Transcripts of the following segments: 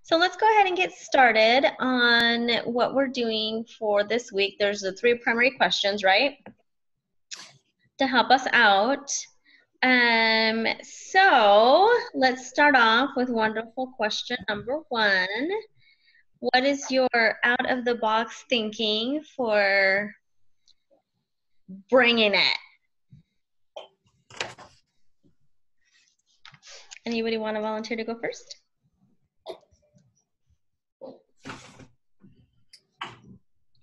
So let's go ahead and get started on what we're doing for this week. There's the 3 primary questions, right? To help us out. So let's start off with wonderful question number 1. What is your out of the box thinking for bringing it? Anybody want to volunteer to go first?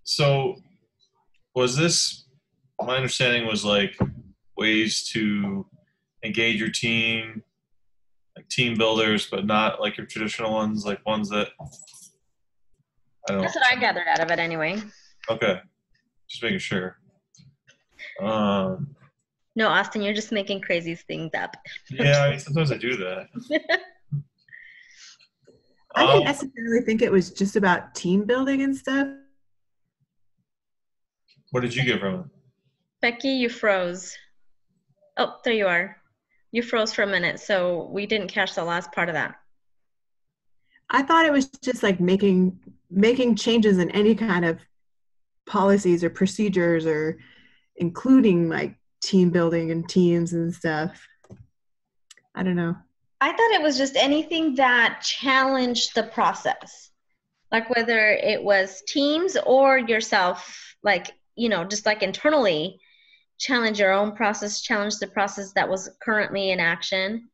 So was this, my understanding was like ways to engage your team, like team builders, but not like your traditional ones, like ones that, I don't know. That's what I gathered out of it anyway. Okay, just making sure. No, Austin, you're just making crazy things up. Yeah, sometimes I do that. I didn't necessarily think it was just about team building and stuff. What did you get from it? Becky, you froze. Oh, there you are. You froze for a minute, so we didn't catch the last part of that. I thought it was just like making changes in any kind of policies or procedures, or including like team building and teams and stuff. I don't know. I thought it was just anything that challenged the process, like whether it was teams or yourself, like, you know, just like internally challenge your own process, challenge the process that was currently in action.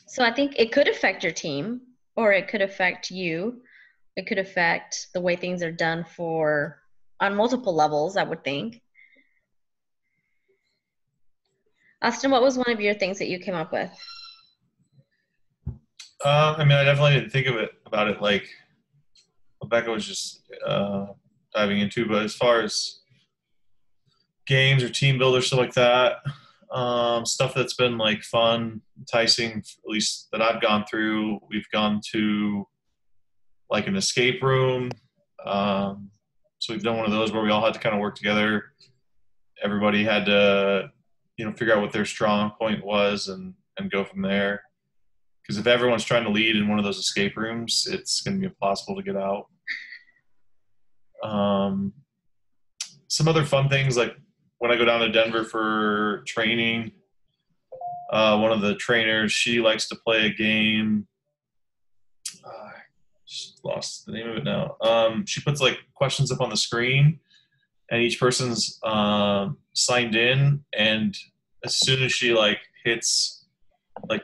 So I think it could affect your team, or it could affect you. It could affect the way things are done on multiple levels, I would think. Austin, what was one of your things that you came up with? I mean, I definitely didn't think about it like Rebecca was just diving into, but as far as games or team builders, stuff like that, stuff that's been like fun, enticing, at least that I've gone through. We've gone to like an escape room. So we've done one of those where we all had to kind of work together. Everybody had to, figure out what their strong point was and go from there. Because if everyone's trying to lead in one of those escape rooms, it's going to be impossible to get out. Some other fun things, like when I go down to Denver for training, one of the trainers, she likes to play a game. I just lost the name of it now. She puts like questions up on the screen, and each person's signed in, and as soon as she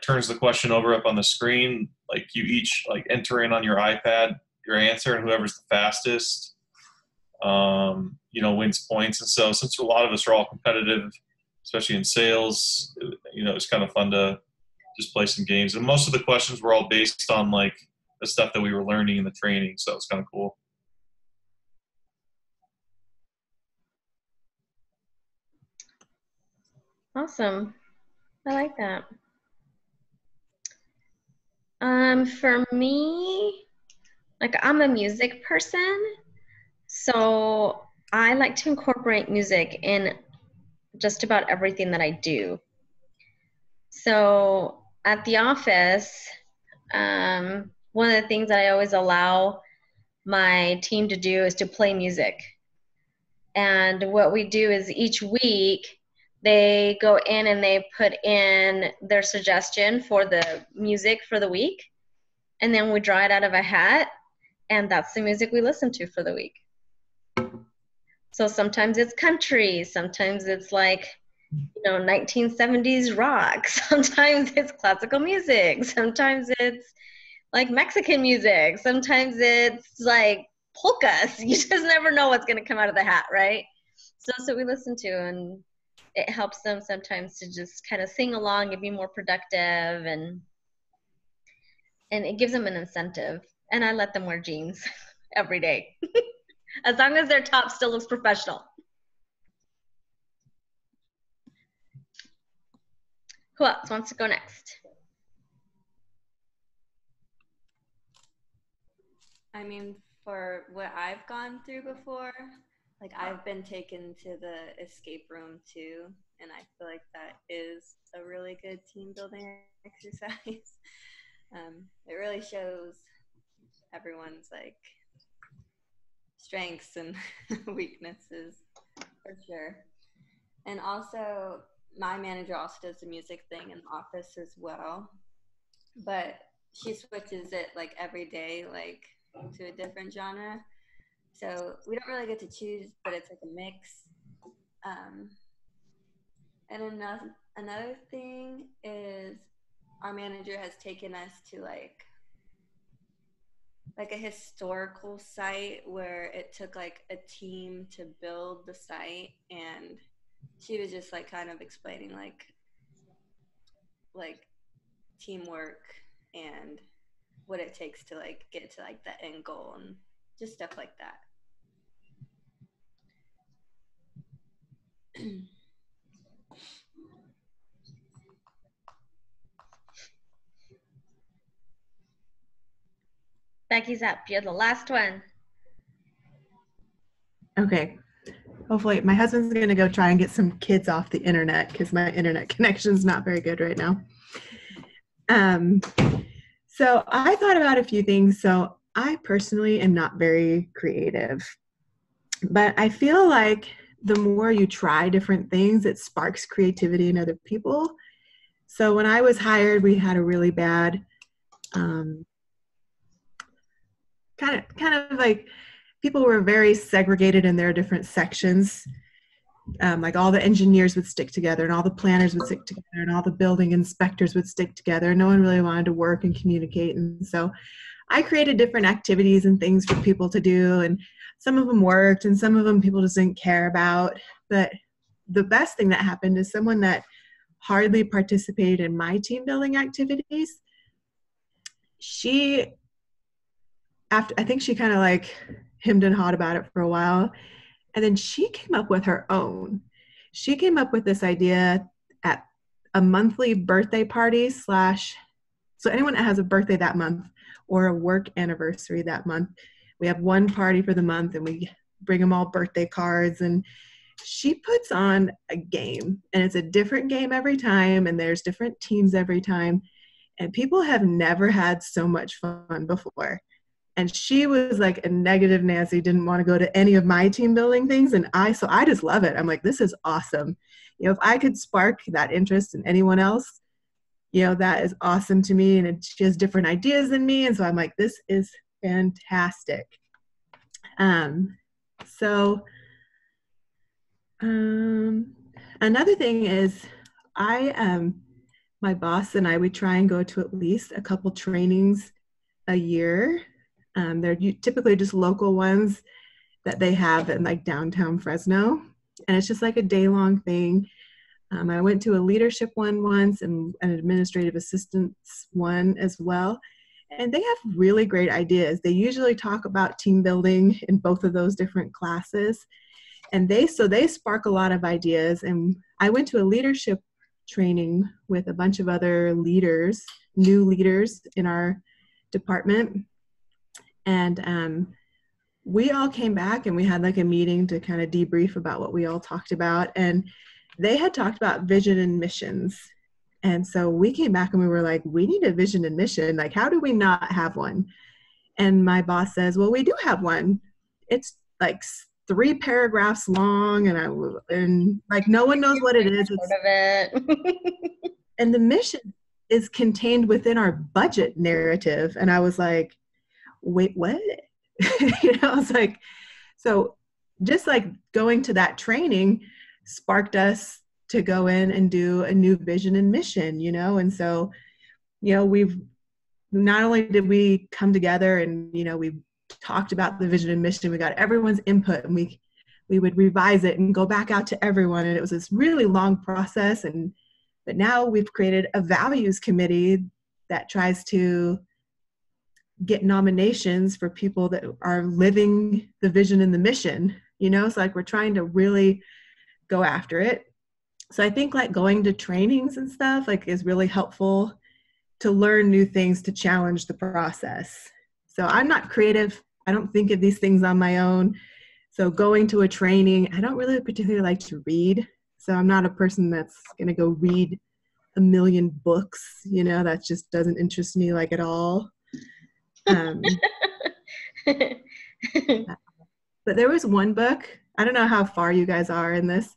turns the question over up on the screen, like you each like enter in on your iPad your answer, and whoever's the fastest wins points. And so since a lot of us are all competitive, especially in sales, it's kind of fun to just play some games. And most of the questions were all based on like the stuff that we were learning in the training. So it was kind of cool. Awesome. I like that. For me, like I'm a music person, so I like to incorporate music in just about everything that I do. So at the office, one of the things that I always allow my team to do is to play music. And what we do is each week they go in and they put in their suggestion for the music for the week. And then we draw it out of a hat, and that's the music we listen to for the week. So sometimes it's country, sometimes it's like, 1970s rock, sometimes it's classical music, sometimes it's like Mexican music, sometimes it's like polkas. You just never know what's going to come out of the hat, right? So that's what we listen to, and it helps them sometimes to just kind of sing along and be more productive, and it gives them an incentive. And I let them wear jeans every day, as long as their top still looks professional. Who else wants to go next? I mean, for what I've gone through before, like I've been taken to the escape room too, and I feel like that is a really really good team building exercise. It really shows everyone's like strengths and weaknesses for sure. And also, my manager also does the music thing in the office as well, but she switches it like every day, like to a different genre. So we don't really get to choose, but it's like a mix. And another thing is our manager has taken us to like a historical site where it took like a team to build the site, and she was just like kind of explaining like teamwork and what it takes to like get to like the end goal and just stuff like that. Becky's up. You're the last one. Okay. Hopefully, my husband's going to go try and get some kids off the internet because my internet connection's not very good right now. So I thought about a few things. So I personally am not very creative, but I feel like the more you try different things, it sparks creativity in other people. So when I was hired, we had a really bad kind of like people were very segregated in their different sections. Like all the engineers would stick together and all the planners would stick together and all the building inspectors would stick together. No one really wanted to work and communicate. And so I created different activities and things for people to do. And some of them worked and some of them people just didn't care about. But the best thing that happened is someone that hardly participated in my team building activities, I think she kind of like hemmed and hawed about it for a while. And then she came up with her own. She came up with this idea at a monthly birthday party / so anyone that has a birthday that month or a work anniversary that month, we have one party for the month and we bring them all birthday cards. And she puts on a game and it's a different game every time. And there's different teams every time. And people have never had so much fun before. And she was like a negative Nancy, didn't want to go to any of my team building things. And so I just love it. I'm like, this is awesome. You know, if I could spark that interest in anyone else, you know, that is awesome to me. And she has different ideas than me. And so I'm like, this is fantastic. Another thing is my boss and I, we try and go to at least a couple trainings a year. They're typically just local ones that they have in like downtown Fresno. And it's just like a day-long thing. I went to a leadership one once and an administrative assistance one as well. And they have really great ideas. They usually talk about team building in both of those different classes. And they spark a lot of ideas. And I went to a leadership training with a bunch of other leaders, new leaders in our department. And we all came back and we had like a meeting to kind of debrief about what we all talked about. And they had talked about vision and missions. And so we came back and we were like, we need a vision and mission. Like, how do we not have one? And my boss says, well, we do have one. It's like 3 paragraphs long. And like, no one knows what it is. And the mission is contained within our budget narrative. And I was like, wait, what? You know, I was like, so just like going to that training sparked us to go in and do a new vision and mission, you know? And so, you know, we've not only did we come together and, you know, we talked about the vision and mission, we got everyone's input and we would revise it and go back out to everyone. And it was this really long process. But now we've created a values committee that tries to get nominations for people that are living the vision and the mission, you know? So like we're trying to really go after it. So I think like going to trainings and stuff like is really helpful to learn new things, to challenge the process. So I'm not creative. I don't think of these things on my own. So going to a training, I don't really particularly like to read. So I'm not a person that's going to go read a million books, that just doesn't interest me like at all. But there was one book, I don't know how far you guys are in this,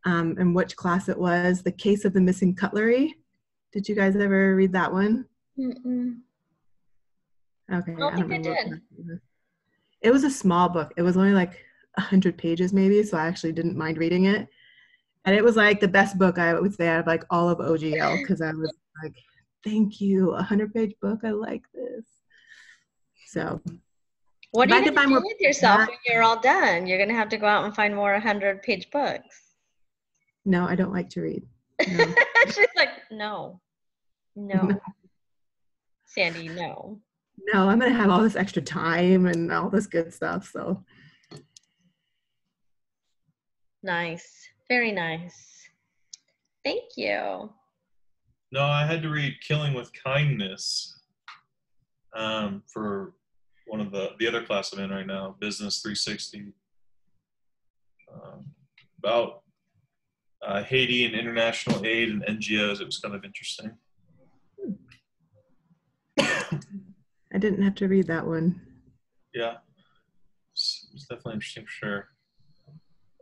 and which class it was, The Case of the Missing Cutlery. Did you guys ever read that one? Mm-mm. Okay, I don't think I remember. did. It was a small book. It was only like 100 pages maybe, so I actually didn't mind reading it. And it was like the best book I would say out of like all of OGL, because I was like, thank you, a 100-page book. I like this. So what if are I you could going find to do more with yourself when you're all done? You're going to have to go out and find more 100-page books. No, I don't like to read. No. She's like, no. Sandy, no. No, I'm gonna have all this extra time and all this good stuff. So nice, very nice. Thank you. No, I had to read Killing with Kindness for one of the other class I'm in right now, Business 360, about Haiti and international aid and NGOs. It was kind of interesting. I didn't have to read that one. Yeah, it's definitely interesting for sure.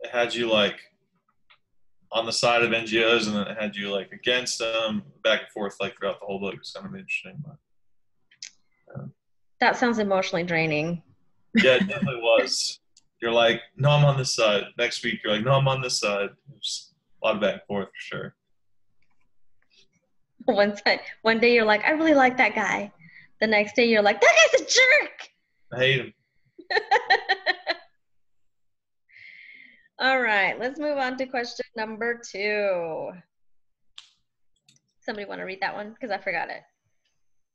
It had you like on the side of NGOs, and then it had you like against them, back and forth like throughout the whole book. It's kind of interesting. But, that sounds emotionally draining. Yeah, it definitely was. You're like, no, I'm on this side. Next week, you're like, no, I'm on this side. There's a lot of back and forth for sure. One day you're like, I really like that guy. The next day you're like, that guy's a jerk. I hate him. All right, let's move on to question number 2. Somebody want to read that one? Because I forgot it.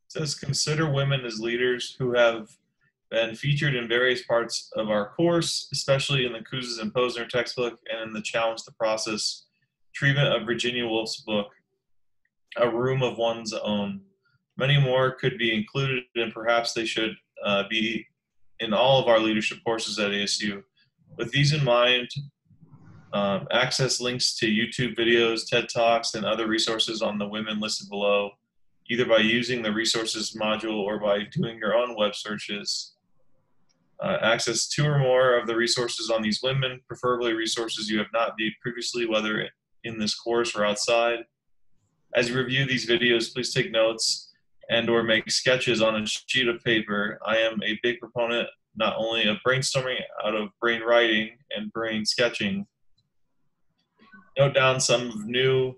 It says, consider women as leaders who have been featured in various parts of our course, especially in the Kouzes and Posner textbook and in the Challenge the Process treatment of Virginia Woolf's book, A Room of One's Own. Many more could be included, and perhaps they should be in all of our leadership courses at ASU. With these in mind, access links to YouTube videos, TED Talks, and other resources on the women listed below, either by using the resources module or by doing your own web searches. Access 2 or more of the resources on these women, preferably resources you have not viewed previously, whether in this course or outside. As you review these videos, please take notes and or make sketches on a sheet of paper. I am a big proponent not only of brainstorming out of brain writing and brain sketching. Note down some new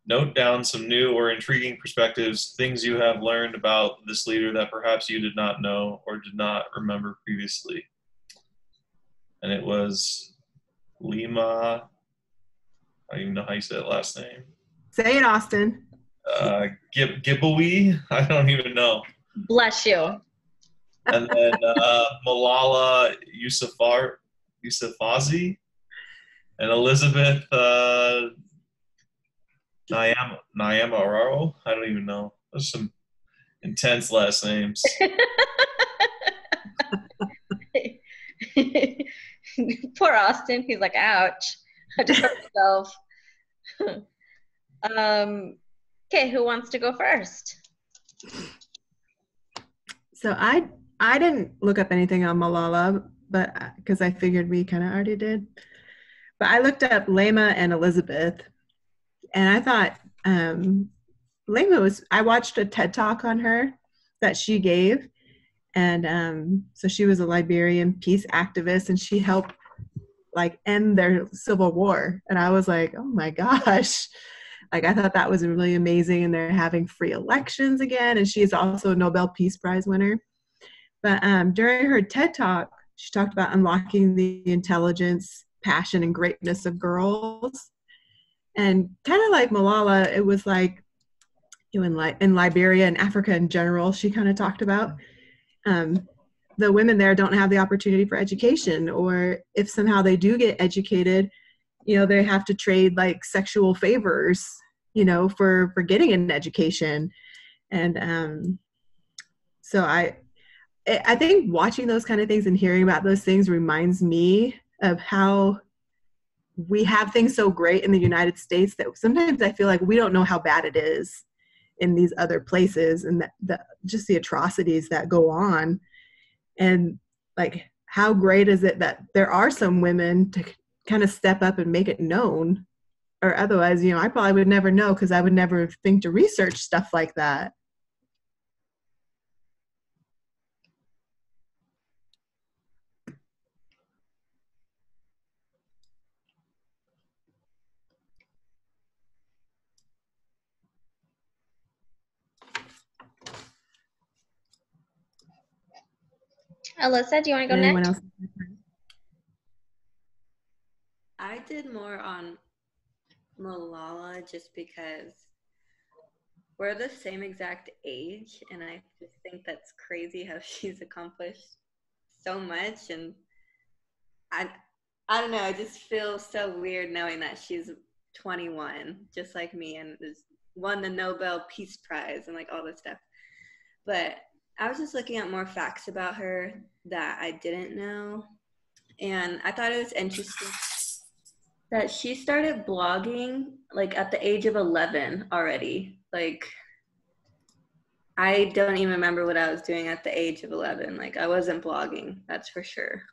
or intriguing perspectives, things you have learned about this leader that perhaps you did not know or did not remember previously. And it was Lima, I don't even know how you say that last name. Say it, Austin. Giboui, I don't even know. Bless you. And then Malala Yousafzai and Elizabeth Nyamaro. I don't even know. Those are some intense last names. Poor Austin. He's like, ouch. I just hurt myself. Okay, who wants to go first? So I didn't look up anything on Malala, but because I figured we kind of already did. But I looked up Lema and Elizabeth, and I thought Lema I watched a TED Talk on her that she gave, and so she was a Liberian peace activist, and she helped like end their civil war. And I was like, oh my gosh. Like, I thought that was really amazing, and they're having free elections again, and she's also a Nobel Peace Prize winner. But during her TED Talk, she talked about unlocking the intelligence, passion, and greatness of girls. And kind of like Malala, it was like, in Liberia and Africa in general, she kind of talked about the women there don't have the opportunity for education, or if somehow they do get educated, they have to trade like sexual favors, for getting an education. And so I think watching those kind of things and hearing about those things reminds me of how we have things so great in the United States that sometimes I feel like we don't know how bad it is in these other places, and that just the atrocities that go on. And like, how great is it that there are some women to kind of step up and make it known, or otherwise, I probably would never know, because I would never think to research stuff like that. Alyssa, do you want to go Anyone next? else? I did more on Malala just because we're the same exact age, and I just think that's crazy how she's accomplished so much. And I, I don't know, I just feel so weird knowing that she's 21, just like me, and has won the Nobel Peace Prize and like all this stuff. But I was just looking at more facts about her that I didn't know, and I thought it was interesting that she started blogging like at the age of 11 already. Like, I don't even remember what I was doing at the age of 11. Like, I wasn't blogging, that's for sure.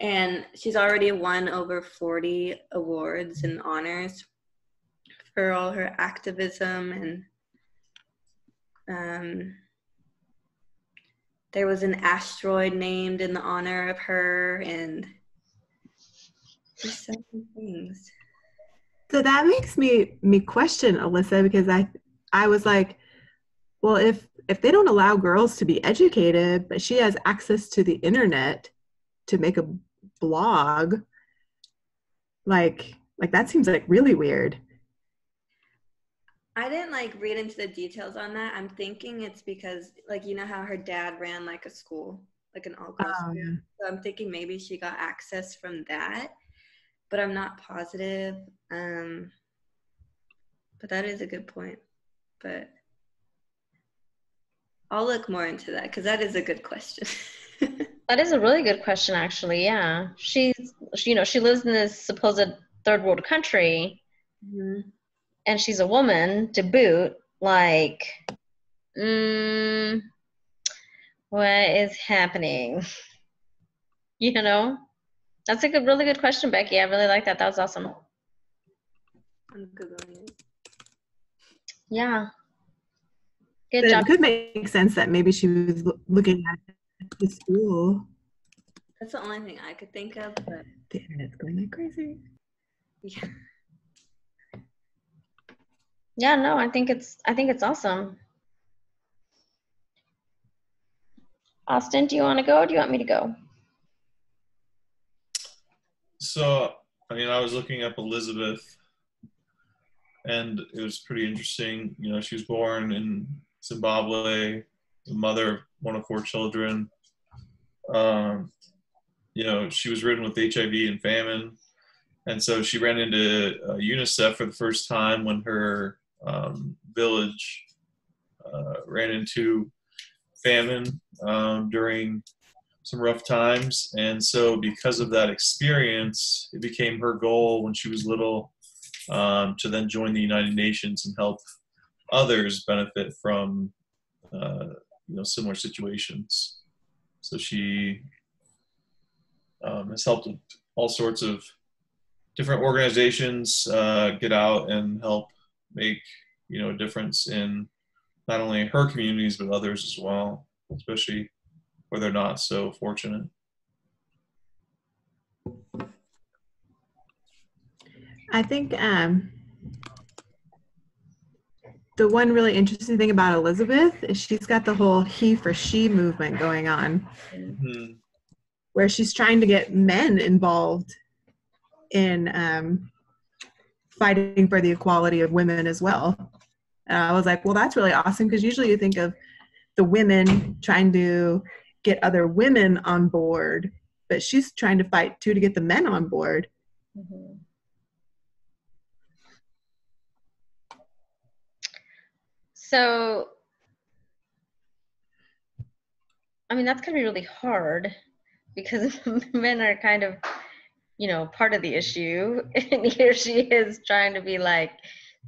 And she's already won over 40 awards and honors for all her activism. And there was an asteroid named in the honor of her, and just so many things. So that makes me question, Alyssa, because I was like, well, if they don't allow girls to be educated, but she has access to the internet to make a blog, like that seems like really weird. I didn't like read into the details on that. I'm thinking it's because, like, you know how her dad ran like a school, like an all-girls school. Yeah. So I'm thinking maybe she got access from that, but I'm not positive. But that is a good point. But I'll look more into that because that is a good question. That is a really good question, actually. Yeah, she lives in this supposed third world country, Mm-hmm. and she's a woman to boot. Like, what is happening? That's a really good question, Becky. I really like that. That was awesome. I'm Googling it. Yeah. Good But job. it could make sense that maybe she was looking at the school. That's the only thing I could think of, but The internet's going like crazy. yeah. Yeah, no, I think it's awesome. Austin, do you want to go or do you want me to go? So, I was looking up Elizabeth, and it was pretty interesting. She was born in Zimbabwe, the mother of one of 4 children. She was ridden with HIV and famine. And so she ran into UNICEF for the first time when her village ran into famine during some rough times. And so because of that experience, it became her goal when she was little to then join the United Nations and help others benefit from similar situations. So she has helped with all sorts of different organizations get out and help make a difference in not only her communities but others as well, especially where they're not so fortunate. I think the one really interesting thing about Elizabeth is she's got the whole he for she movement going on, where she's trying to get men involved in fighting for the equality of women as well. And I was like, well, that's really awesome, because usually you think of the women trying to get other women on board, but she's trying to fight too to get the men on board. Mm-hmm. So, that's going to be really hard because men are kind of part of the issue. And here she is trying to be like,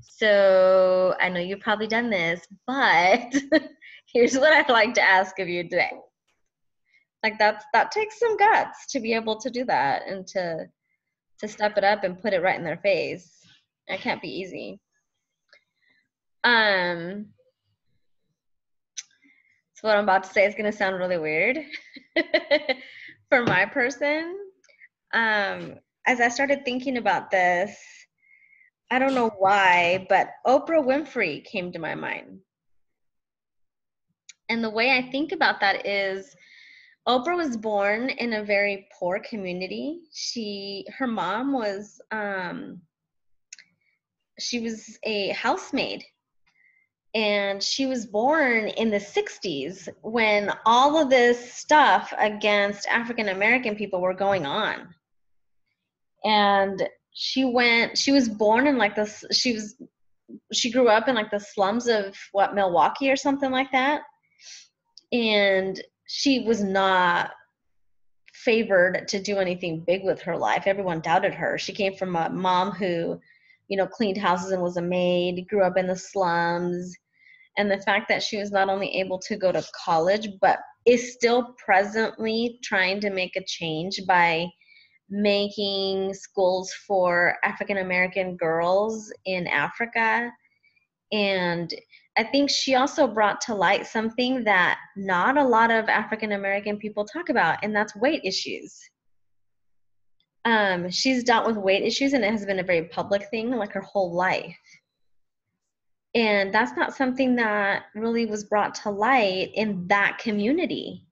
so I know you've probably done this, but here's what I'd like to ask of you today. Like that takes some guts to be able to do that and to step it up and put it right in their face. It can't be easy. So what I'm about to say is going to sound really weird for my person. As I started thinking about this, I don't know why, but Oprah Winfrey came to my mind. And the way I think about that is Oprah was born in a very poor community. Her mom was, she was a housemaid. And she was born in the 60s when all of this stuff against African American people were going on. And she was born in like this, she grew up in like the slums of Milwaukee or something like that. And she was not favored to do anything big with her life. Everyone doubted her. She came from a mom who, cleaned houses and was a maid, grew up in the slums. And the fact that she was not only able to go to college, but is still presently trying to make a change by making schools for African American girls in Africa. And I think she also brought to light something that not a lot of African American people talk about, and that's weight issues. She's dealt with weight issues, and it has been a very public thing like her whole life. And that's not something that really was brought to light in that community.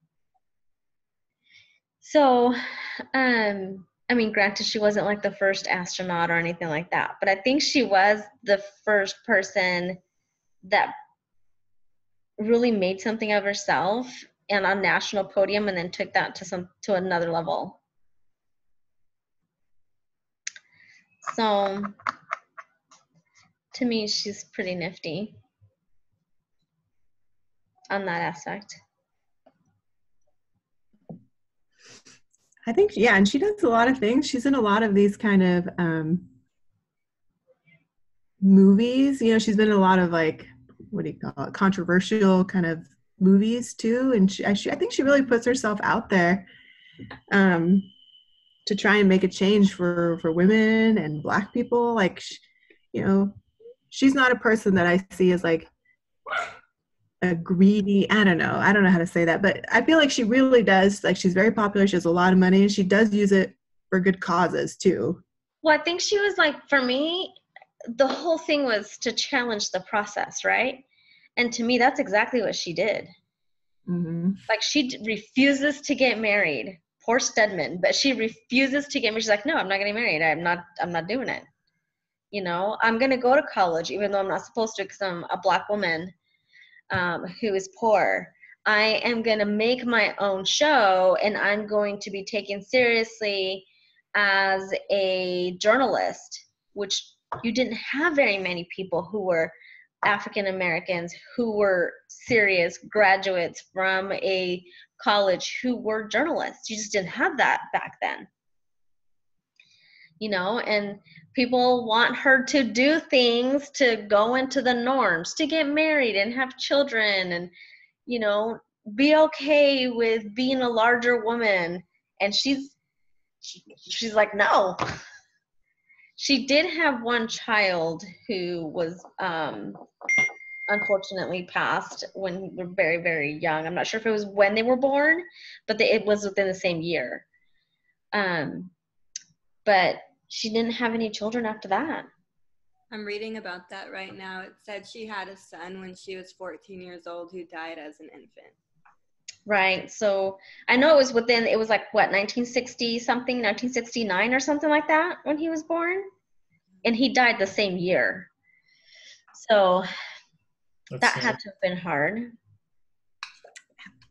So, granted, she wasn't like the first astronaut or anything like that, but I think she was the first person that really made something of herself and on national podium and then took that to another level. So, to me, she's pretty nifty on that aspect. I think, yeah, and she does a lot of things. She's in a lot of these kind of movies. She's been in a lot of like, what do you call it, controversial kind of movies too. And I think she really puts herself out there to try and make a change for women and Black people. Like, she's not a person that I see as like a greedy, I don't know how to say that, but I feel like she really does, like, she's very popular, she has a lot of money, and she does use it for good causes too. Well, I think she was like, for me, the whole thing was to challenge the process, right? And to me, that's exactly what she did. Mm-hmm. Like, she refuses to get married. Poor Stedman, but she refuses to get married. She's like, no, I'm not getting married. I'm not doing it. I'm going to go to college, even though I'm not supposed to because I'm a Black woman who is poor. I am going to make my own show, and I'm going to be taken seriously as a journalist, which you didn't have very many people who were African Americans who were serious graduates from a college who were journalists. You just didn't have that back then. And people want her to do things to go into the norms, to get married and have children and, be okay with being a larger woman. And she's like, no. She did have one child who was unfortunately passed when we were very, very young. I'm not sure if it was when they were born, but it was within the same year. But she didn't have any children after that. I'm reading about that right now. It said she had a son when she was 14 years old who died as an infant. Right. So I know it was like, what, 1960 something, 1969 or something like that when he was born. And he died the same year. So that had to have been hard.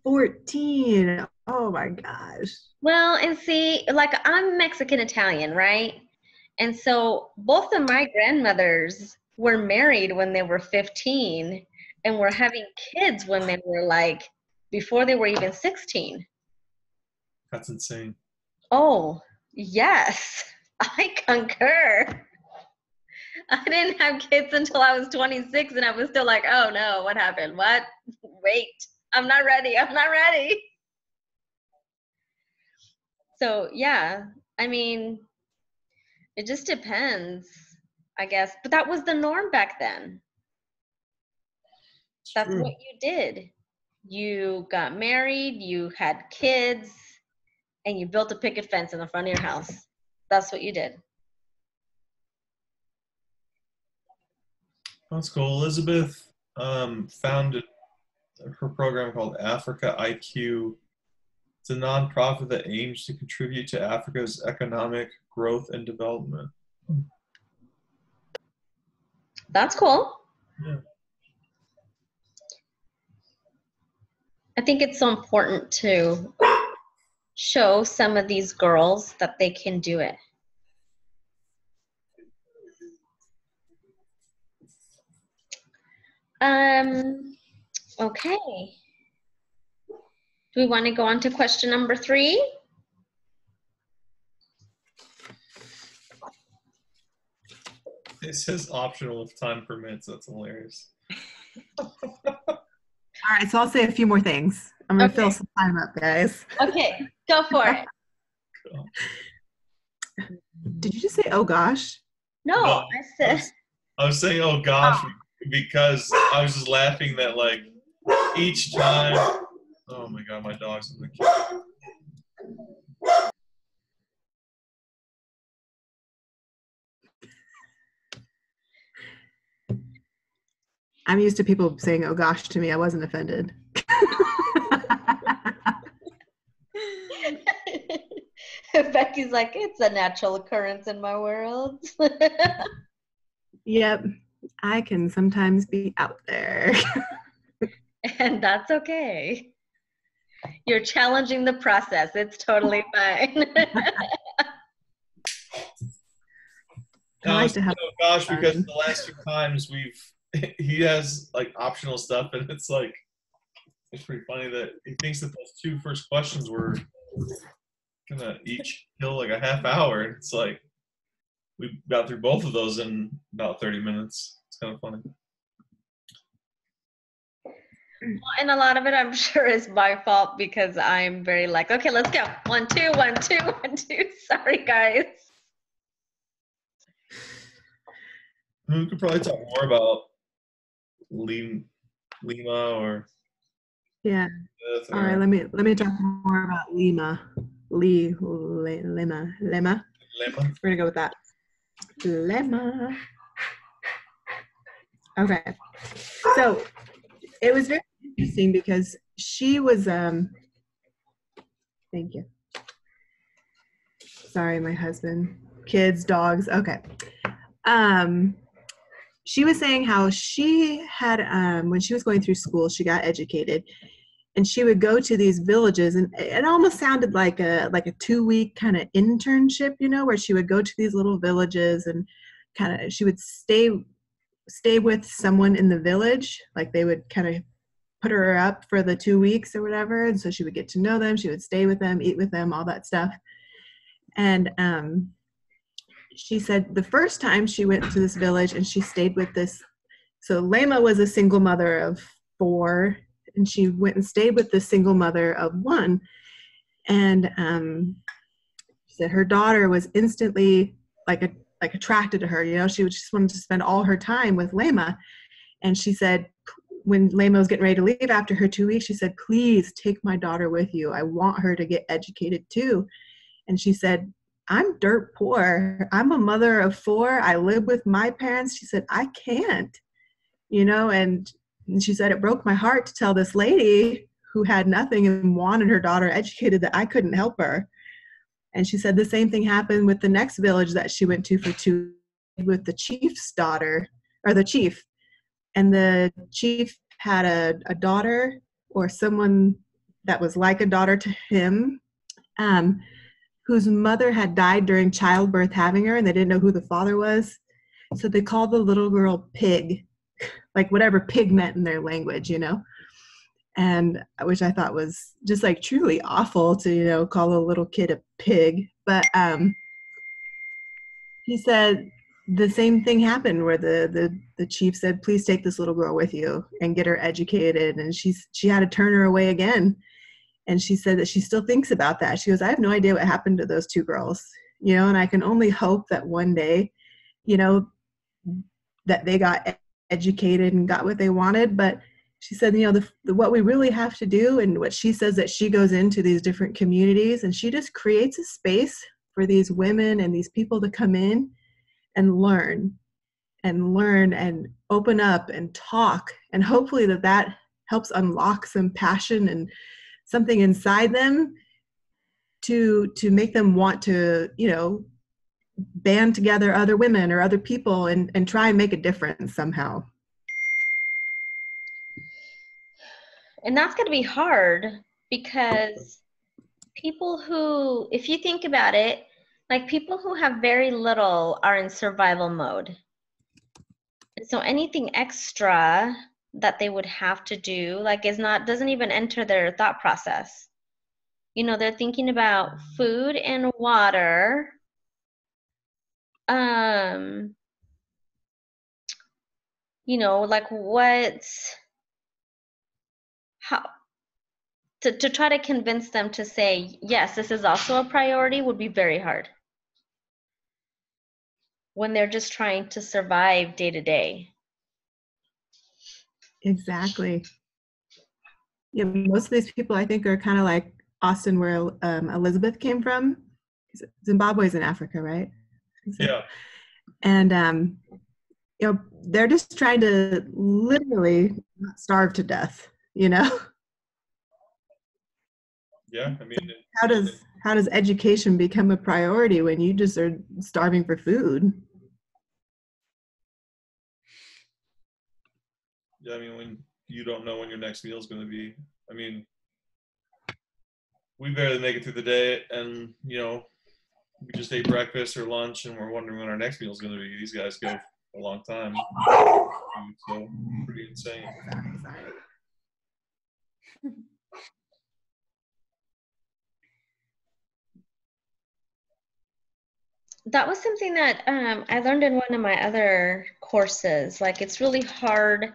14. Oh my gosh. Well, and see, like, I'm Mexican Italian, right? And so both of my grandmothers were married when they were 15 and were having kids when they were like, before they were even 16. That's insane. Oh, Yes, I concur. I didn't have kids until I was 26, and I was still like, oh no, what happened? What? Wait, I'm not ready. I'm not ready. So, yeah, I mean, it just depends, I guess. But that was the norm back then. That's True. what you did. You got married, you had kids, and you built a picket fence in the front of your house. That's what you did. That's cool. Elizabeth founded her program called Africa IQ. It's a nonprofit that aims to contribute to Africa's economic growth and development. That's cool. Yeah. I think it's so important to show some of these girls that they can do it. Okay. Do we want to go on to question number 3? It says optional if time permits. That's hilarious. All right, so I'll say a few more things. I'm going to fill some time up, guys. Okay, go for it. Cool. Did you just say, oh gosh? No, No, I said. I was saying, oh gosh, because I was just laughing that like each time. Oh my god, my dog's in the kitchen. I'm used to people saying, oh gosh, to me. I wasn't offended. Becky's like, it's a natural occurrence in my world. Yep, I can sometimes be out there. And that's okay. You're challenging the process. It's totally fine. I like to have oh gosh, because fun. the last few times he has like optional stuff, and it's like it's pretty funny that he thinks that those 2 first questions were gonna each kill like a half hour, and it's like we got through both of those in about 30 minutes. It's kind of funny. Well, and a lot of it, I'm sure, is my fault because I'm very like, okay, let's go. 1, 2, 1, 2, 1, 2. Sorry, guys. We could probably talk more about Lima or Yeah. All right, let me talk more about Lima. Lima. We're gonna go with that. Lima. Okay. So it was very interesting because she was thank you. Sorry, my husband. Kids, dogs. Okay. She was saying how she had when she was going through school, she got educated, and she would go to these villages, and it almost sounded like a 2-week kind of internship, you know, where she would go to these little villages and she would stay with someone in the village, like they would kind of put her up for the 2 weeks or whatever, and so she would get to know them, she would stay with them, eat with them, all that stuff. And she said the first time she went to this village and she stayed with this, so Lema was a single mother of 4, and she went and stayed with the single mother of 1. And she said her daughter was instantly like attracted to her. You know, she just wanted to spend all her time with Lema. And she said when Lema was getting ready to leave after her 2 weeks, she said, please take my daughter with you. I want her to get educated too. And she said, I'm dirt poor. I'm a mother of 4. I live with my parents. She said, I can't, you know, and she said, it broke my heart to tell this lady who had nothing and wanted her daughter educated that I couldn't help her. And she said the same thing happened with the next village that she went to for 2 with the chief's daughter, or the chief. And the chief had a daughter, or someone that was like a daughter to him, whose mother had died during childbirth having her, and they didn't know who the father was. So they called the little girl Pig, like whatever pig meant in their language, you know. and which I thought was just like truly awful to, you know, call a little kid a pig. But he said the same thing happened where the chief said, please take this little girl with you and get her educated. And she had to turn her away again. And she said that she still thinks about that. She goes, I have no idea what happened to those two girls, you know, and I can only hope that one day, you know, that they got educated and got what they wanted. But she said, you know, what we really have to do, and what she says, that she goes into these different communities and she just creates a space for these women and these people to come in and learn and open up and talk. And hopefully that helps unlock some passion and something inside them to make them want to, you know, band together other women or other people and try and make a difference somehow. And that's going to be hard, because people who, if you think about it, like people who have very little are in survival mode. And so anything extra that they would have to do, like, doesn't even enter their thought process. You know, they're thinking about food and water. You know, like how to try to convince them to say, yes, this is also a priority, would be very hard when they're just trying to survive day to day. Exactly. Yeah, most of these people, I think, are kind of like Austin, where Elizabeth came from. Zimbabwe's in Africa, right? Yeah. And you know, they're just trying to literally not starve to death, you know. Yeah, I mean, how does education become a priority when you just are starving for food? Yeah, I mean, when you don't know when your next meal is going to be. I mean, we barely make it through the day, and you know, we just ate breakfast or lunch, and we're wondering when our next meal is going to be. These guys go for a long time, so pretty insane. That was something that I learned in one of my other courses. Like, it's really hard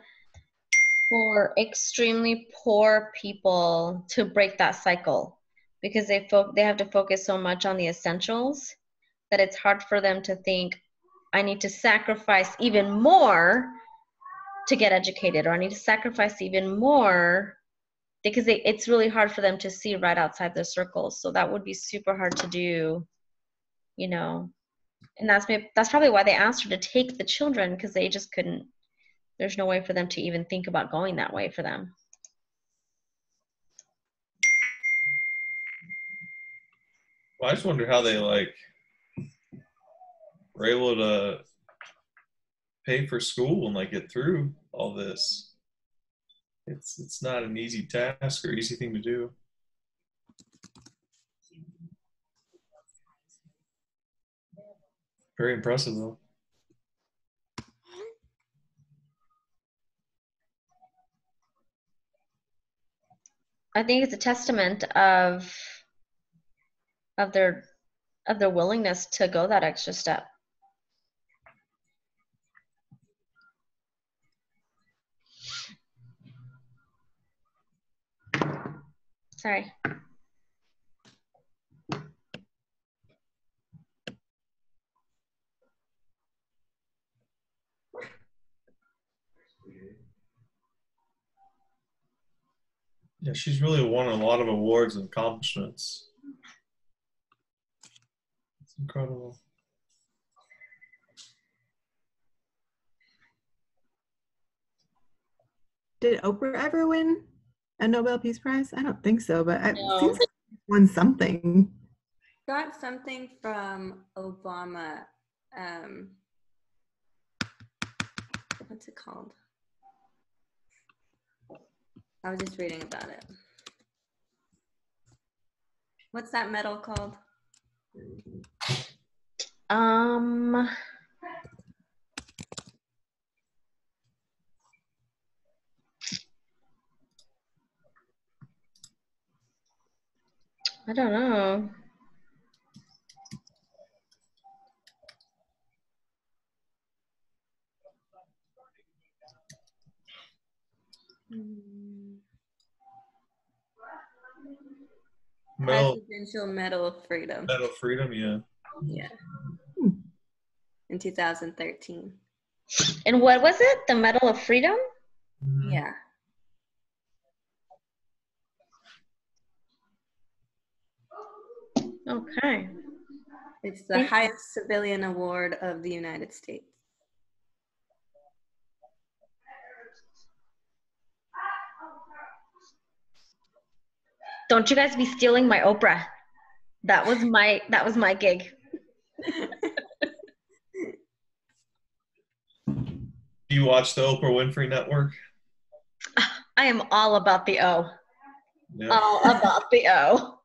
for extremely poor people to break that cycle, because they have to focus so much on the essentials that it's hard for them to think, I need to sacrifice even more to get educated, or I need to sacrifice even more, because it's really hard for them to see right outside their circles. So that would be super hard to do, you know. And that's probably why they asked her to take the children, because they just couldn't, there's no way for them to even think about going that way for them. Well, I just wonder how they were able to pay for school and get through all this. It's not an easy task or easy thing to do. Very impressive, though. I think it's a testament of their willingness to go that extra step. Sorry. Yeah, she's really won a lot of awards and accomplishments. It's incredible. Did Oprah ever win a Nobel Peace Prize? I don't think so, but it seems No. like she won something. Got something from Obama. What's it called? I was just reading about it. What's that medal called? I don't know. Presidential Medal of Freedom. Medal of Freedom, yeah. Yeah. In 2013. And what was it? The Medal of Freedom? Mhm. Yeah. Okay. It's the highest civilian award of the United States. Don't you guys be stealing my Oprah. That was my gig. Do you watch the Oprah Winfrey Network? I am all about the O. Yeah. All about the O.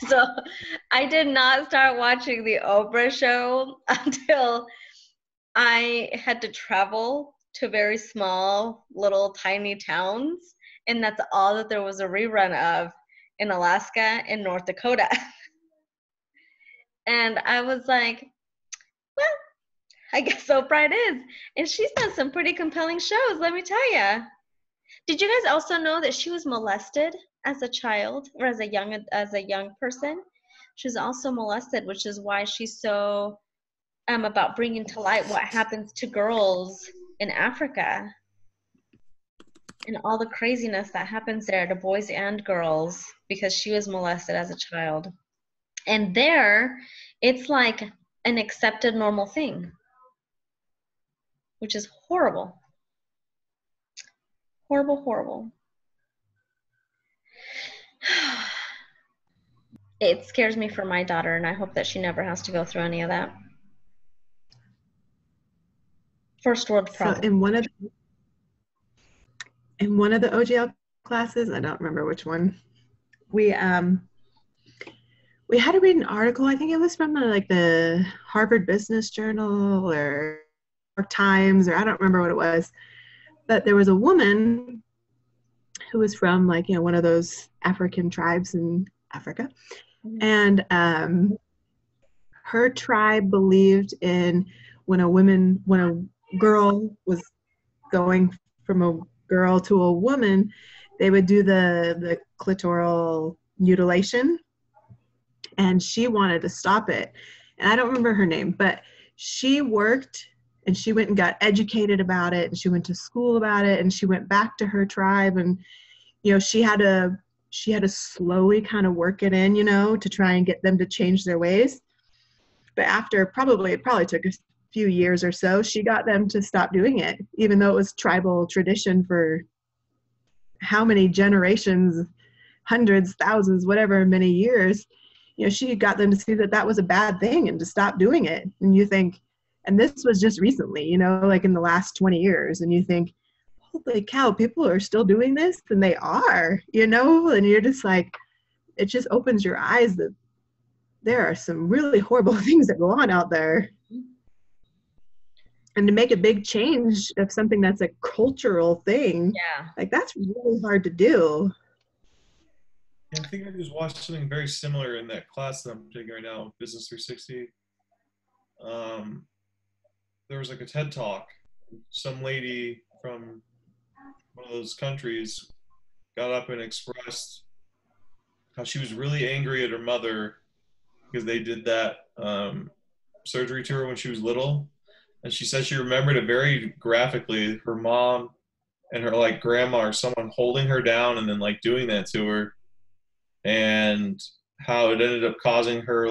So I did not start watching the Oprah show until I had to travel to very small, little, tiny towns. And that's all that there was a rerun of in Alaska and North Dakota. And I was like, well, I guess Oprah it is. And she's done some pretty compelling shows, let me tell you. Did you guys also know that she was molested as a child or as a young person? She was also molested, which is why she's so about bringing to light what happens to girls in Africa and all the craziness that happens there to boys and girls because she was molested as a child. And there, it's like an accepted normal thing, which is horrible. Horrible, horrible. It scares me for my daughter, and I hope that she never has to go through any of that. First world problem. So in one of the OGL classes, I don't remember which one, we had to read an article. I think it was from the Harvard Business Journal or Times, or I don't remember what it was. But there was a woman who was from one of those African tribes in Africa, and her tribe believed in when a girl was going from a girl to a woman, they would do the clitoral mutilation, and she wanted to stop it. And I don't remember her name, but she worked and she went and got educated about it, and she went to school about it, and she went back to her tribe, and she had to slowly kind of work it in, to try and get them to change their ways. But after it probably took a few years or so, she got them to stop doing it, even though it was tribal tradition for how many generations, hundreds, thousands, whatever many years. She got them to see that that was a bad thing and to stop doing it. And you think, and this was just recently, in the last 20 years, and you think, holy cow, people are still doing this, and they are, and you're just like, it just opens your eyes that there are some really horrible things that go on out there. And to make a big change of something that's a cultural thing, that's really hard to do. I think I just watched something very similar in that class that I'm taking right now, Business 360. There was a TED Talk. Some lady from one of those countries got up and expressed how she was really angry at her mother because they did that surgery to her when she was little. And she said she remembered it very graphically, her mom and her grandma or someone holding her down and then doing that to her, and how it ended up causing her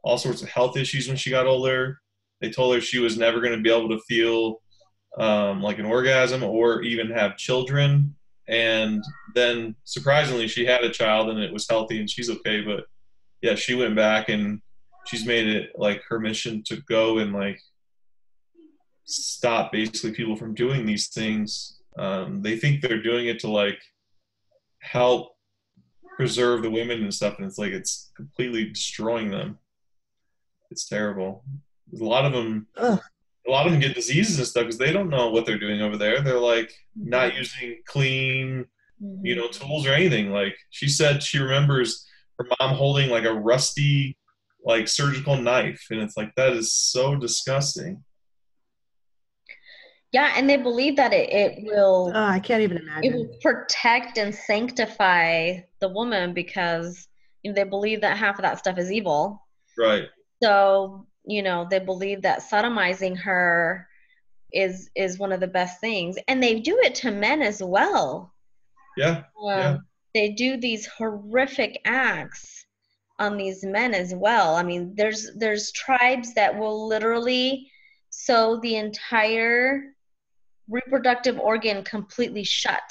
all sorts of health issues when she got older. They told her she was never going to be able to feel an orgasm or even have children. And then surprisingly, she had a child and it was healthy and she's okay. But yeah, she went back and she's made it her mission to go and stop basically people from doing these things. They think they're doing it to help preserve the women and stuff, and it's completely destroying them. It's terrible. A lot of them get diseases and stuff because they don't know what they're doing over there. They're not using clean you know, tools or anything. Like she said, she remembers her mom holding like a rusty, like surgical knife, and it's like that is so disgusting. Yeah, and they believe that it will Oh, I can't even it imagine. will protect and sanctify the woman because they believe that half of that stuff is evil. Right. So, they believe that sodomizing her is one of the best things. And they do it to men as well. Yeah. Yeah. They do these horrific acts on these men as well. I mean, there's tribes that will literally sew the entire reproductive organ completely shut.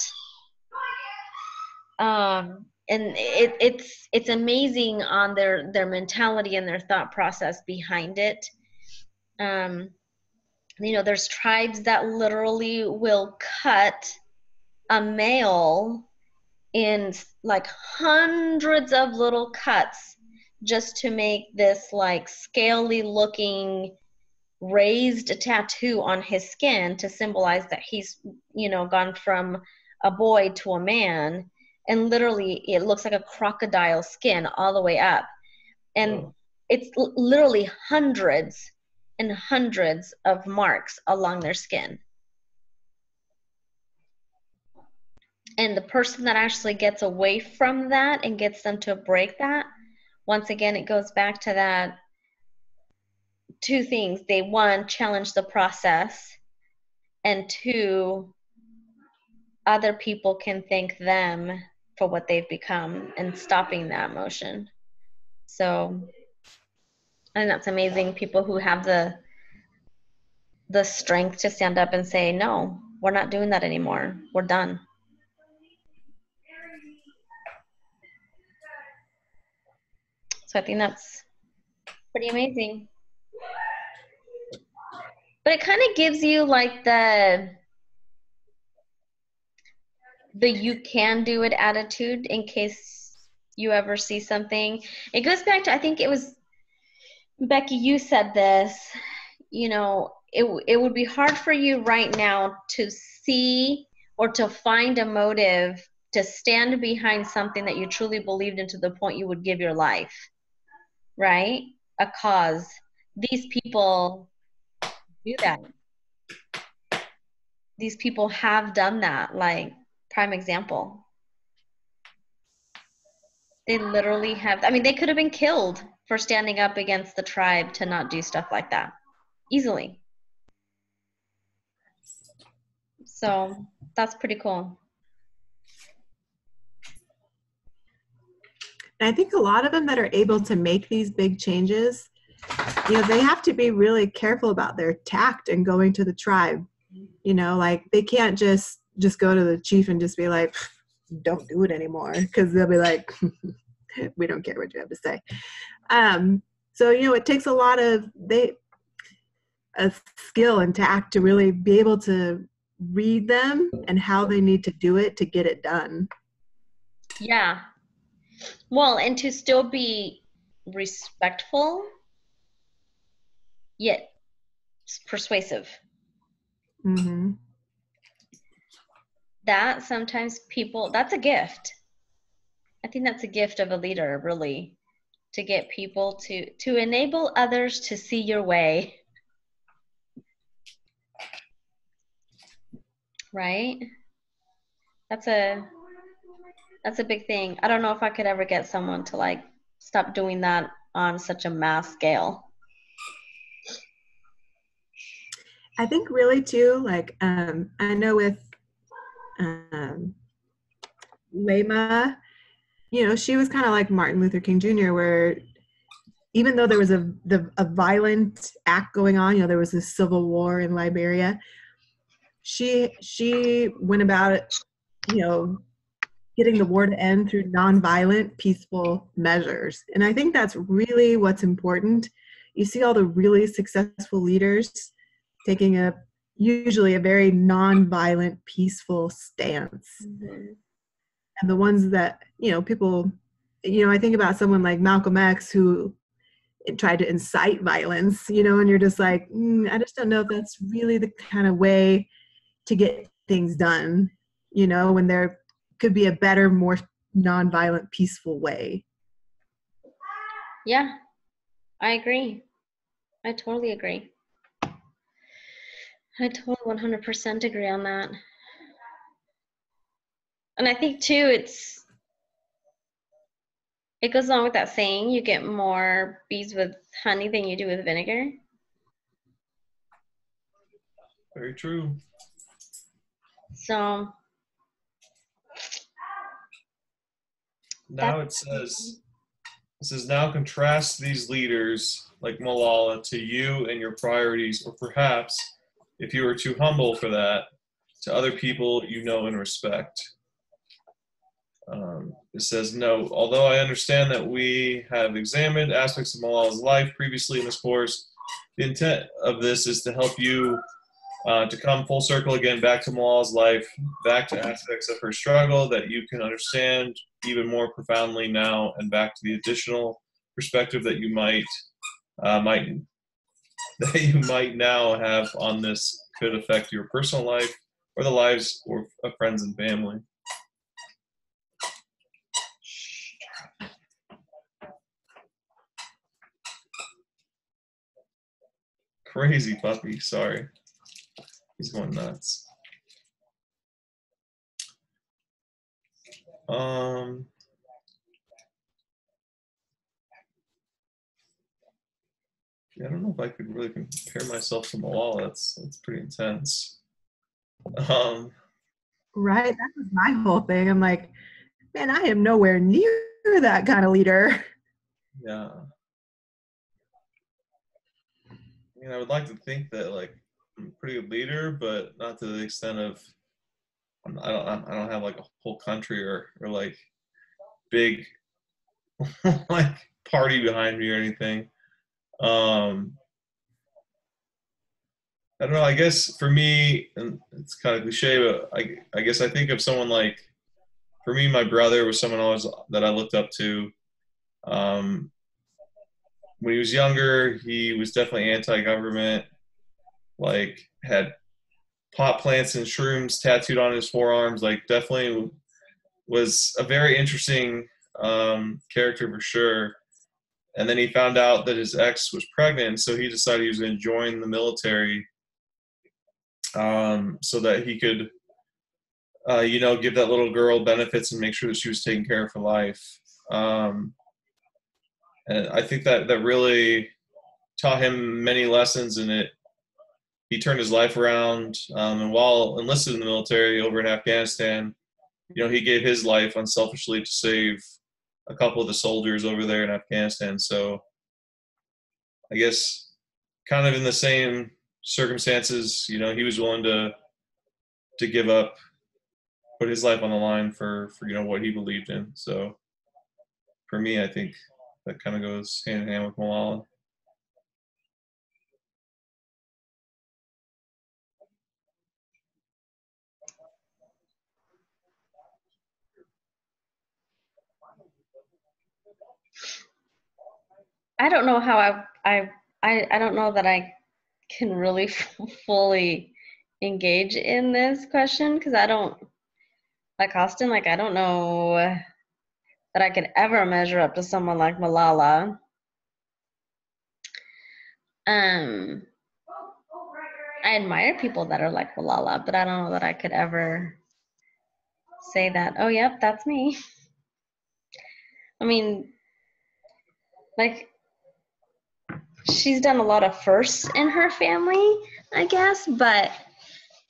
And it's amazing on their mentality and their thought process behind it. There's tribes that literally will cut a male in like hundreds of little cuts just to make this like scaly looking raised tattoo on his skin to symbolize that he's gone from a boy to a man. And literally it looks like a crocodile skin all the way up, and it's literally hundreds and hundreds of marks along their skin. And the person that actually gets away from that and gets them to break that, once again, it goes back to that two things. They, one, challenge the process, and two, other people can thank them for what they've become and stopping that motion. So I think that's amazing. People who have the strength to stand up and say, no, we're not doing that anymore. We're done. So I think that's pretty amazing. But it kind of gives you like the you can do it attitude in case you ever see something. It goes back to, I think it was Becky, you said this, it would be hard for you right now to see or to find a motive to stand behind something that you truly believed in to the point you would give your life, right? A cause. These people do that. These people have done that, like prime example. They literally have, I mean, they could have been killed for standing up against the tribe to not do stuff like that easily. So that's pretty cool. And I think a lot of them that are able to make these big changes, they have to be really careful about their tact and going to the tribe. Like they can't just go to the chief and just be like, don't do it anymore, because they'll be like, we don't care what you have to say. So it takes a lot of a skill and tact to really be able to read them and how they need to do it to get it done. Yeah. Well, and to still be respectful yet persuasive. Mm-hmm. That sometimes people, that's a gift. I think that's a gift of a leader, really, to get people to enable others to see your way. Right? That's a big thing. I don't know if I could ever get someone to like stop doing that on such a mass scale. I think really too, like I know with Lema, she was kind of like Martin Luther King Jr., where even though there was a violent act going on, there was this civil war in Liberia, she went about it, getting the war to end through nonviolent, peaceful measures. And I think that's really what's important. You see all the really successful leaders taking usually a very nonviolent, peaceful stance. Mm-hmm. And the ones that, people, I think about someone like Malcolm X who tried to incite violence, and you're just like, I just don't know if that's really the kind of way to get things done, when they're could be a better, more nonviolent, peaceful way. Yeah, I agree. I totally agree. I totally 100% agree on that. And I think too, it goes along with that saying, you get more bees with honey than you do with vinegar. Very true. So Now it says, now contrast these leaders like Malala to you and your priorities, or perhaps, if you are too humble for that, to other people you know and respect. It says, no, although I understand that we have examined aspects of Malala's life previously in this course, the intent of this is to help you to come full circle again back to Malala's life, back to aspects of her struggle that you can understand even more profoundly now, and back to the additional perspective that you might now have on this could affect your personal life or the lives of friends and family. Crazy puppy, sorry. He's going nuts. I don't know if I could really compare myself to Malala. That's pretty intense. Right, that was my whole thing. I'm like, man, I am nowhere near that kind of leader. Yeah. I would like to think that like I'm a pretty good leader, but not to the extent of I don't have like a whole country or like big like party behind me or anything. I don't know. I guess for me, and it's kind of cliche, but I guess I think of someone like, for me, my brother was someone that I looked up to. When he was younger, he was definitely anti-government. Like had pot plants and shrooms tattooed on his forearms. Like definitely was a very interesting character for sure. And then he found out that his ex was pregnant, so he decided he was going to join the military. So that he could, give that little girl benefits and make sure that she was taken care of for life. And I think that really taught him many lessons, and he turned his life around. And while enlisted in the military over in Afghanistan, he gave his life unselfishly to save a couple of the soldiers over there in Afghanistan. So I guess kind of in the same circumstances, he was willing to give up, put his life on the line for what he believed in. So for me, I think that kind of goes hand in hand with Malala. I don't know how I don't know that I can really fully engage in this question, because I don't, like Austin, like I don't know that I could ever measure up to someone like Malala. I admire people that are like Malala, but I don't know that I could ever say that, oh, yep, that's me. I mean, like, she's done a lot of firsts in her family, I guess, but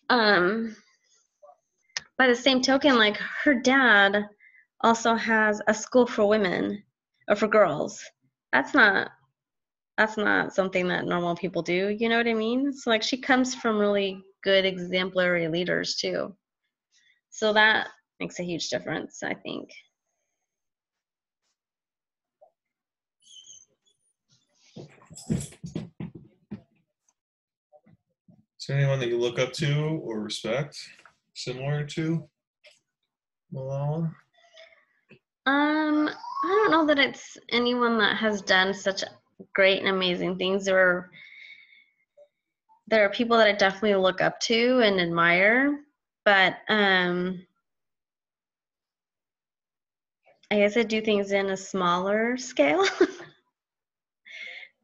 by the same token, like, her dad also has a school for women, or for girls. That's not something that normal people do, you know what I mean? So like, she comes from really good exemplary leaders too. So that makes a huge difference, I think. Is there anyone that you look up to or respect similar to Malala? I don't know that it's anyone that has done such great and amazing things. There are people that I definitely look up to and admire, but I guess I do things in a smaller scale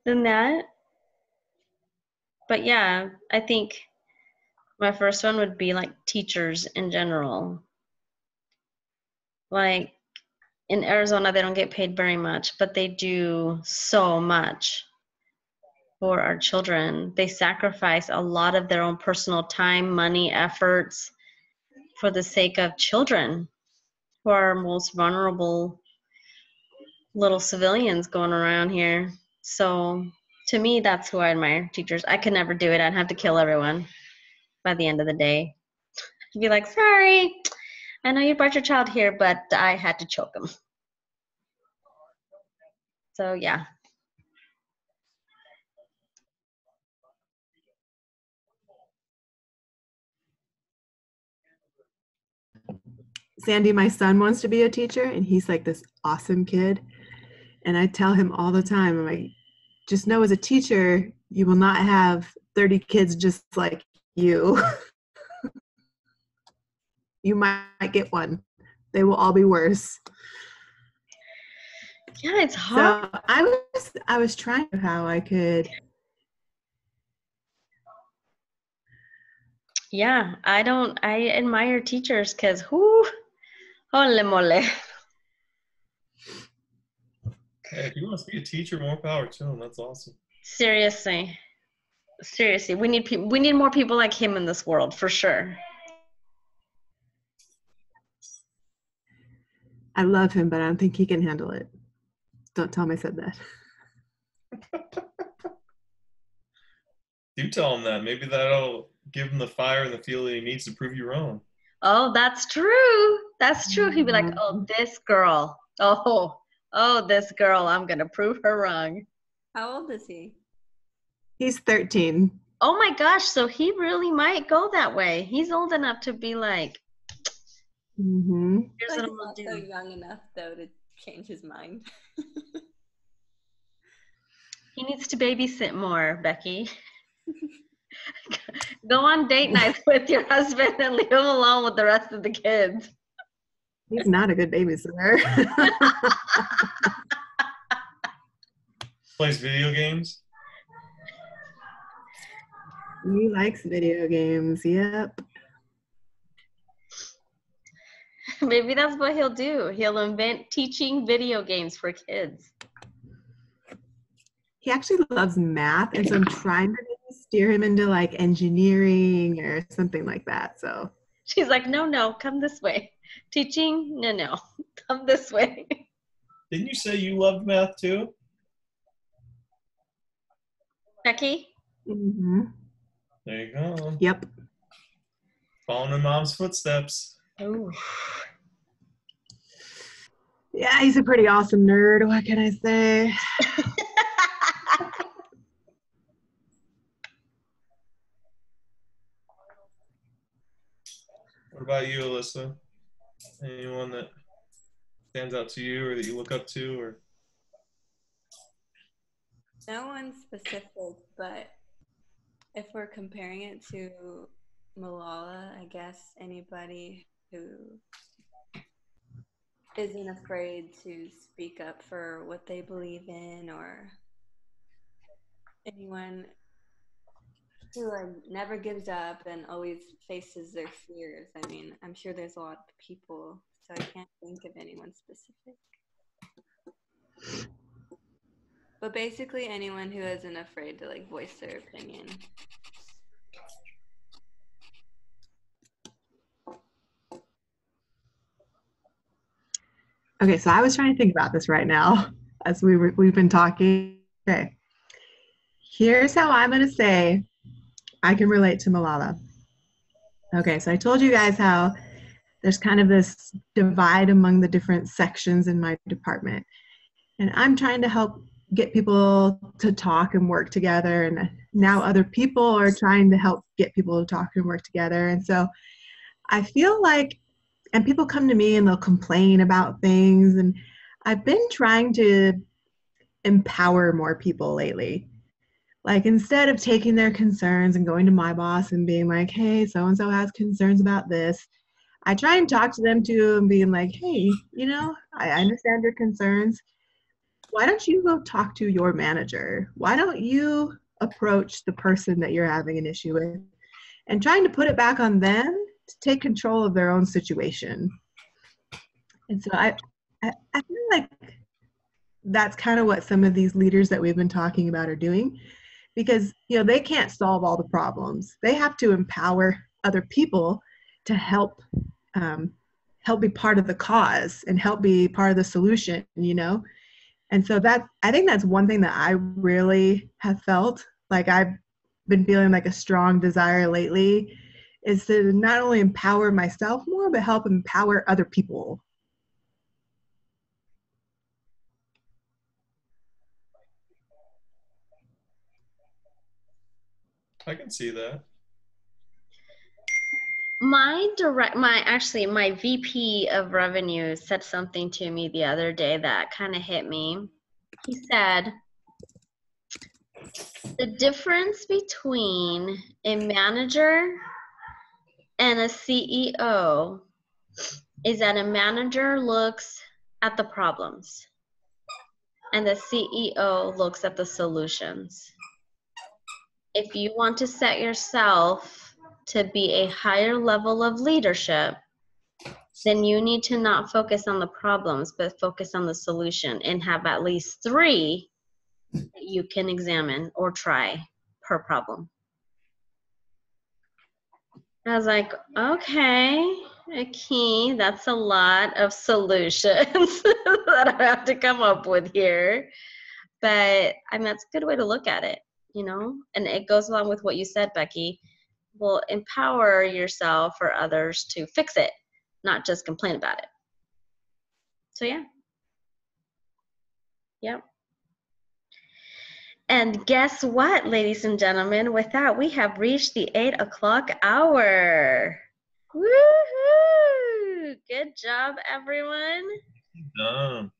than that. But yeah, I think my first one would be like teachers in general. Like in Arizona, they don't get paid very much, but they do so much for our children. They sacrifice a lot of their own personal time, money, efforts for the sake of children who are our most vulnerable little civilians going around here. So to me, that's who I admire, teachers. I could never do it. I'd have to kill everyone by the end of the day. I'd be like, sorry, I know you brought your child here, but I had to choke him. So yeah. Sandy, my son wants to be a teacher, and he's like this awesome kid. And I tell him all the time, I'm like, just know as a teacher, you will not have 30 kids just like you. You might get one. They will all be worse. Yeah, it's hard. So I was trying how I could. Yeah, I admire teachers because holy mole. Hey, if you want to be a teacher, more power to him. That's awesome. Seriously, we need more people like him in this world for sure. I love him, but I don't think he can handle it. Don't tell him I said that. Do tell him that. Maybe that'll give him the fire and the fuel that he needs to prove you wrong. Oh, that's true. That's true. He'd be like, oh, this girl. Oh, this girl. I'm going to prove her wrong. How old is he? He's 13. Oh my gosh. So he really might go that way. He's old enough to be like, Mm-hmm. here's what I'm going to He's also do. young enough, though, to change his mind. He needs to babysit more, Becky. Go on date nights with your husband and leave him alone with the rest of the kids. He's not a good babysitter. Plays video games. He likes video games. Yep. Maybe that's what he'll do. He'll invent teaching video games for kids. He actually loves math, and so I'm trying to steer him into like engineering or something like that. So She's like, no, come this way. Teaching? No, come this way. Didn't you say you loved math too? Becky? mm-hmm. There you go. Yep. Following in mom's footsteps. Ooh. Yeah, he's a pretty awesome nerd. What can I say? What about you, Alyssa? Anyone that stands out to you or that you look up to? Or No one specific, but if we're comparing it to Malala, I guess anybody who isn't afraid to speak up for what they believe in, or anyone who never gives up and always faces their fears. I mean, I'm sure there's a lot of people, so I can't think of anyone specific. But basically anyone who isn't afraid to like voice their opinion. Okay, so I was trying to think about this right now as we've been talking. Okay, here's how I'm going to say I can relate to Malala. Okay, so I told you guys how there's kind of this divide among the different sections in my department. And I'm trying to help get people to talk and work together. And now other people are trying to help get people to talk and work together. And so I feel like, and people come to me and they'll complain about things. And I've been trying to empower more people lately. Like instead of taking their concerns and going to my boss and being like, hey, so-and-so has concerns about this, I try and talk to them too and being like, hey, you know, I understand your concerns. Why don't you go talk to your manager? Why don't you approach the person that you're having an issue with? And trying to put it back on them to take control of their own situation. And so I feel like that's kind of what some of these leaders that we've been talking about are doing, because you know they can't solve all the problems. They have to empower other people to help help be part of the cause and help be part of the solution, you know. And so that, I think that's one thing that I really have felt like I've been feeling like a strong desire lately, is to not only empower myself more but help empower other people. I can see that. My VP of revenue said something to me the other day that kind of hit me. He said, the difference between a manager and a CEO is that a manager looks at the problems and the CEO looks at the solutions. If you want to set yourself to be a higher level of leadership, then you need to not focus on the problems, but focus on the solution and have at least 3 that you can examine or try per problem. I was like, okay, that's a lot of solutions that I have to come up with here. But I mean, that's a good way to look at it, you know? And it goes along with what you said, Becky. Well, empower yourself or others to fix it, not just complain about it. So yeah. Yep. And guess what, ladies and gentlemen? With that, we have reached the 8 o'clock hour. Woohoo! Good job, everyone. Done.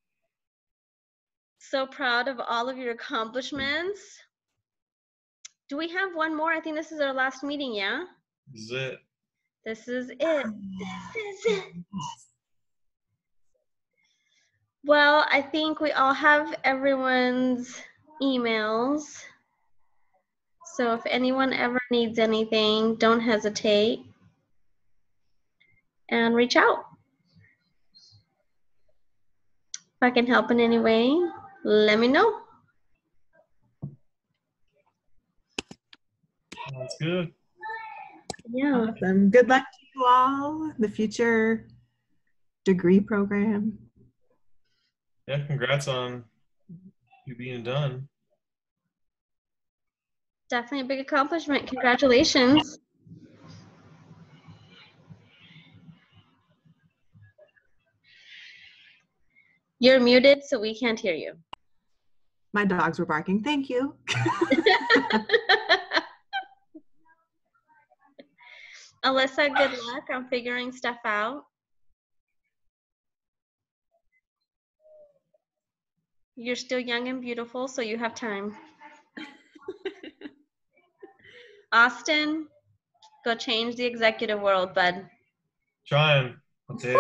So proud of all of your accomplishments. Do we have one more? I think this is our last meeting, yeah? This is it. This is it. This is it. Well, I think we all have everyone's emails. So if anyone ever needs anything, don't hesitate and reach out. If I can help in any way, let me know. That's good. Yeah. Awesome. Good luck to you all in the future degree program. Yeah, congrats on you being done. Definitely a big accomplishment. Congratulations. You're muted, so we can't hear you. My dogs were barking. Thank you. Alyssa, good luck on figuring stuff out. You're still young and beautiful, so you have time. Austin, go change the executive world, bud. Trying. Okay.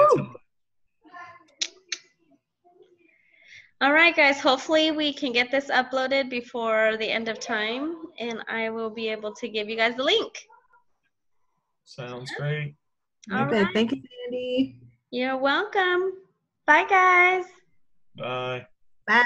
All right, guys, hopefully we can get this uploaded before the end of time, and I will be able to give you guys the link. Sounds great. All right. Thank you, Sandy. You're welcome. Bye, guys. Bye. Bye.